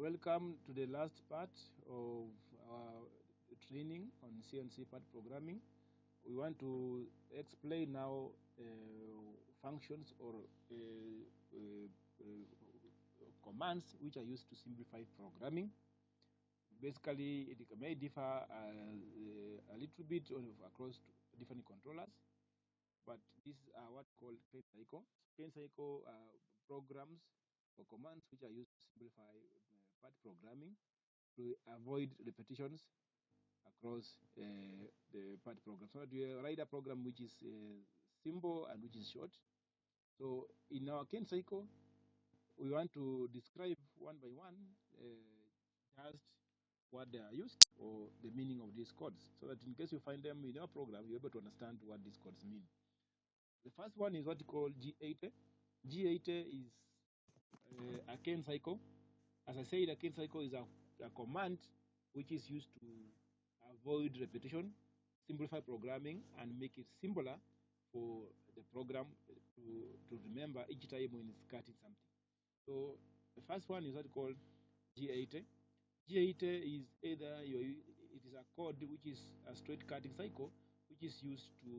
Welcome to the last part of our training on CNC part programming. We want to explain now functions or commands which are used to simplify programming. Basically, it may differ a little bit across different controllers, but these are what called cane cycle. Cane cycle programs or commands which are used to simplify part programming to avoid repetitions across the part program. So you write a program which is simple and which is short. So in our cane cycle, we want to describe one by one just what they are used or the meaning of these codes, so that in case you find them in your program, you're able to understand what these codes mean. The first one is what you call G80. G80 is a cane cycle. As I said, a cane cycle is a command which is used to avoid repetition, simplify programming, and make it simpler for the program to remember each time when it's cutting something. So the first one is what called G80. G80 is either it is a code which is a straight cutting cycle, which is used to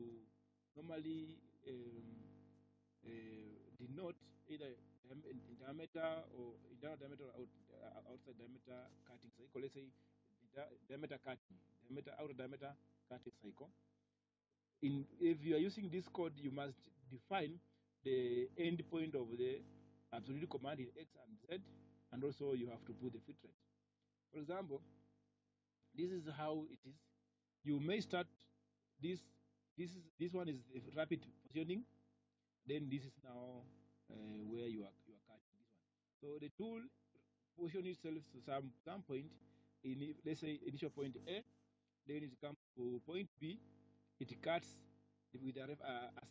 normally denote either diameter or internal diameter or outside diameter cutting cycle. Let's say diameter cutting, outer diameter cutting cycle. If you are using this code, you must define the end point of the absolute command in X and Z, and also you have to put the fit rate. For example, this is how it is. You may start this. This one is the rapid positioning. Then this is now where you are cutting this one. So the tool positions itself to some point in, let's say, initial point A. Then it comes to point B. It cuts with a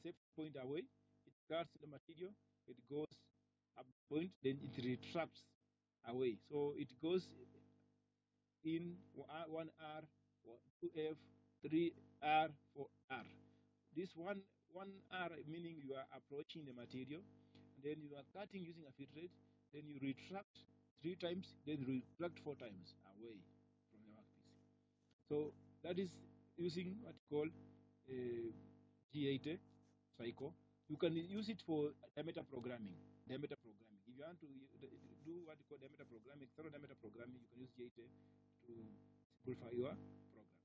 safe point away. It cuts the material. It goes up point. Then it retracts away. So it goes in 1R, 2F, 3R, 4R. This 1R meaning you are approaching the material, and then you are cutting using a fit rate, then you retract 3 times, then retract 4 times away from the workpiece. So that is using what you call a G80 cycle. You can use it for diameter programming. If you want to do what you call diameter programming, external diameter programming, you can use G80 to simplify your program.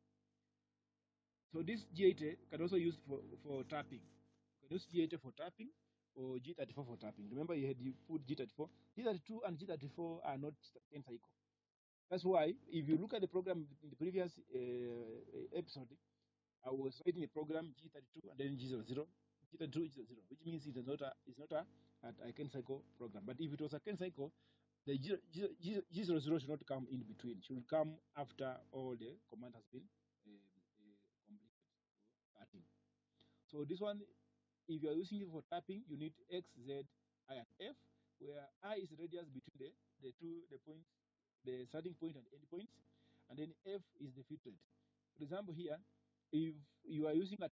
So this G80 can also use for tapping. You can use G80 for tapping or G34 for tapping. Remember, you put G34. G32 and G34 are not cane cycle. That's why if you look at the program in the previous episode, I was writing a program G32 and then G00. G32 G00, which means it is not a cane cycle program. But if it was a cane cycle, the G00 should not come in between. It should come after all the command has been completed. Cutting. So this one, if you are using it for tapping, you need X, Z, I, and F, where I is radius between the points, the starting point and end points, and then F is the fit rate. For example, here, if you are using a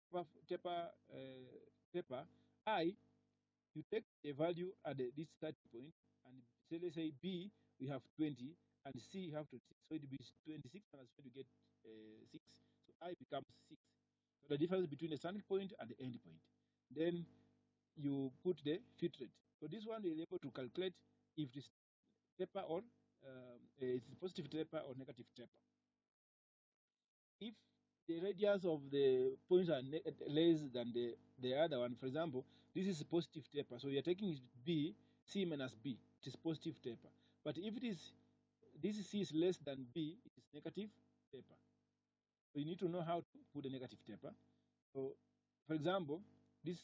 taper, I, you take a value at this starting point, and say, let's say B, we have 20, and C, you have 26. So it will be 26 minus 20 to get 6. So I becomes 6. So the difference between the starting point and the end point. Then you put the fit rate. So this one is able to calculate if it's taper or it's positive taper or negative taper. If the radius of the points are less than the other one, for example, this is positive taper. So you're taking B, C minus B. It is positive taper. But if this C is less than B, it is negative taper. So you need to know how to put a negative taper. So, for example, this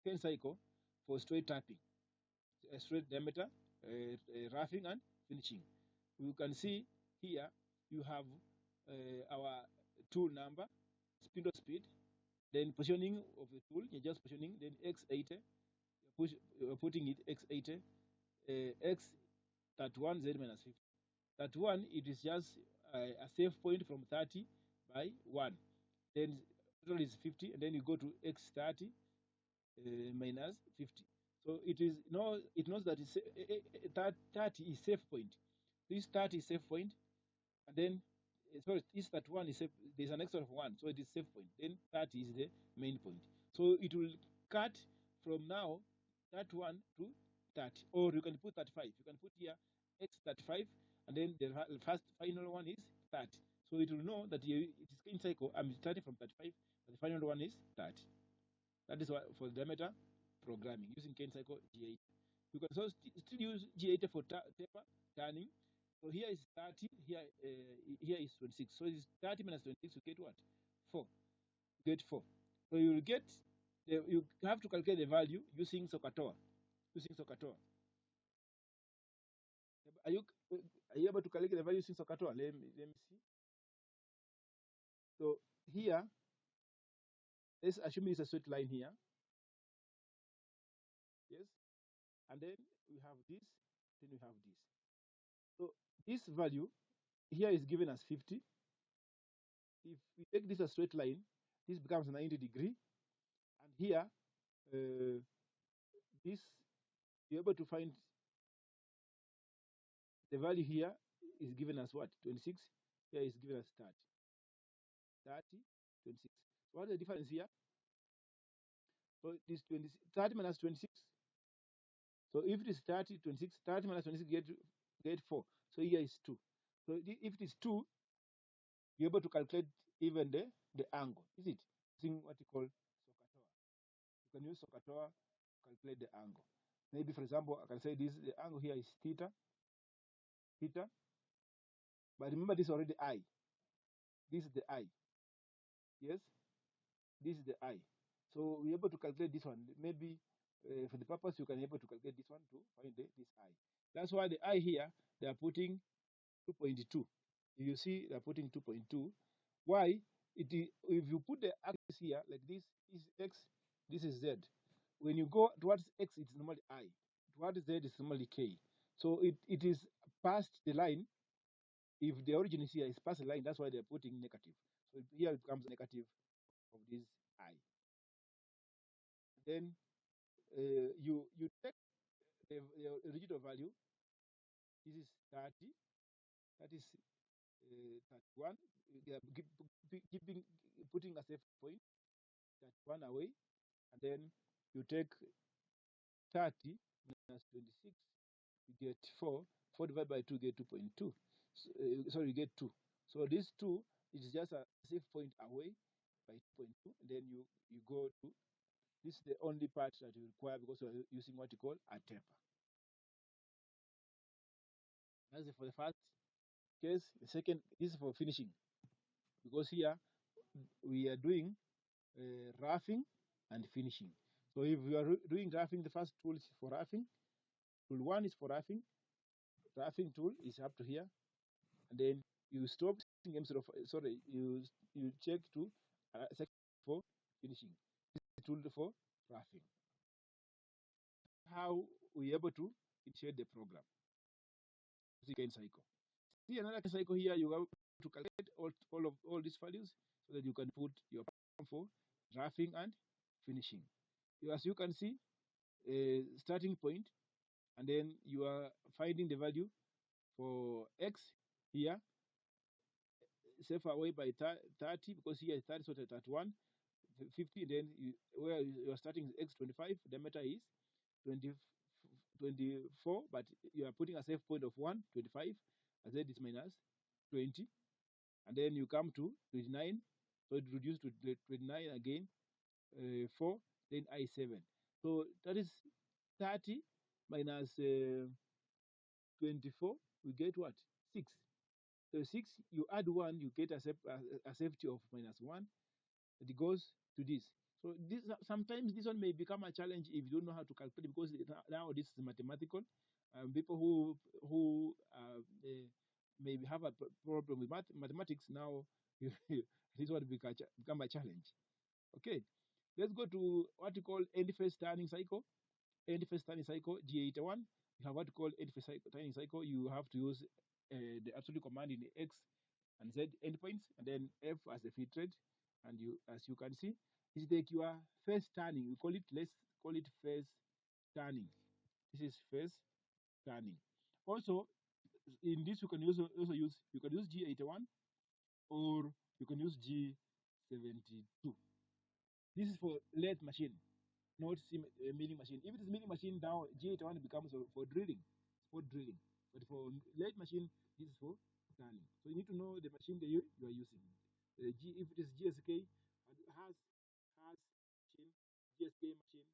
cane cycle for straight tapping, a straight diameter, roughing and finishing. You can see here you have our tool number, spindle speed, then positioning of the tool. You're just positioning, then X80. You're putting it X80, X31 Z minus 50. That one, it is just a safe point from 30 by 1. Then total is 50, and then you go to X30 minus 50. So it knows that 30 is safe point. This 30 is safe point, and then sorry, this 31 is safe, there's an extra of 1, so it is safe point. Then 30 is the main point. So it will cut from now 31 to 30, or you can put 35. You can put here x35, and then the first final one is 30. So it will know that it is in cycle. I'm starting from 35, but the final one is 30. That is why for diameter programming using Kane cycle G8. You can also still use G8 for taper turning. So here is 30, here is 26. So it's 30 minus 26, you get what? 4. You get 4. So you will get, you have to calculate the value using Sokatoa. Are you, are you able to calculate the value using Sokatoa? Let me see. So here, let's assume it's a straight line here. Yes. And then we have this, then we have this. So this value here is given as 50. If we take this as straight line, this becomes 90 degree. And here, this, you're able to find the value here is given as what? 26. Here is given as 30. 30, 26. So what's the difference here? So this 30 minus 26. So if it is 30, 26, 30 minus 26 get 4. So here is 2. So if it is 2, you're able to calculate even the angle, is it? Using what you call Sokatoa. You can use Sokatoa to calculate the angle. Maybe, for example, I can say this, the angle here is theta. But remember, this is already I. This is the I. Yes? This is the I. So we're able to calculate this one. Maybe for the purpose, you can be able to calculate this one to find this I. That's why the I here, they are putting 2.2. You see, they're putting 2.2. Why? If you put the axis here, like this is X, this is Z. When you go towards X, it's normally I. Towards Z, it's normally K. So it is past the line. If the origin is here, it's past the line. That's why they're putting negative. So here it becomes negative of this I. Then you take the original value. This is 30. That is 31. They are putting a safe point, 31 away. And then you take 30 minus 26, you get 4. 4 divided by 2, you get 2.2. So, sorry, you get 2. So this 2 is just a safe point away by 2.2. And then you go to, this is the only part that you require because you're using what you call a taper. That's for the first case. The second, this is for finishing. Because here we are doing roughing and finishing. So if you are doing roughing, the first tool is for roughing. Tool 1 is for roughing. Roughing tool is up to here. And then you stop instead of, sorry, you check to section for finishing. This is the tool for roughing. How we able to initiate the program using cycle. See another cycle here, you have to calculate all these values so that you can put your program for roughing and finishing. As you can see, starting point, and then you are finding the value for X here, safe away by 30, because here is 30, so 31, 50, then where you are starting is X25, diameter is 24, but you are putting a safe point of 1, 25, and Z is minus 20, and then you come to 29, so it reduced to 29 again, 4, then I7. So that is 30 minus 24, we get what? 6. So 6, you add 1, you get a safety of minus 1. It goes to this. So sometimes this one may become a challenge if you don't know how to calculate, because now this is mathematical. People who maybe have a problem with mathematics now, this one become a challenge. Okay, let's go to what you call end phase turning cycle. End phase turning cycle G81. You have what you call end phase turning cycle. You have to use the absolute command in X and Z endpoints, and then F as the feed rate. And you, as you can see, this is like your phase turning. We call it, let's call it phase turning. This is phase turning. Also, in this you can also use G81 or you can use G72. This is for lathe machine, not milling machine. If it is milling machine, now G81 becomes for drilling, spot drilling. But for lathe machine, this is for turning. So you need to know the machine that you are using. If it is GSK, has machine, GSK machine,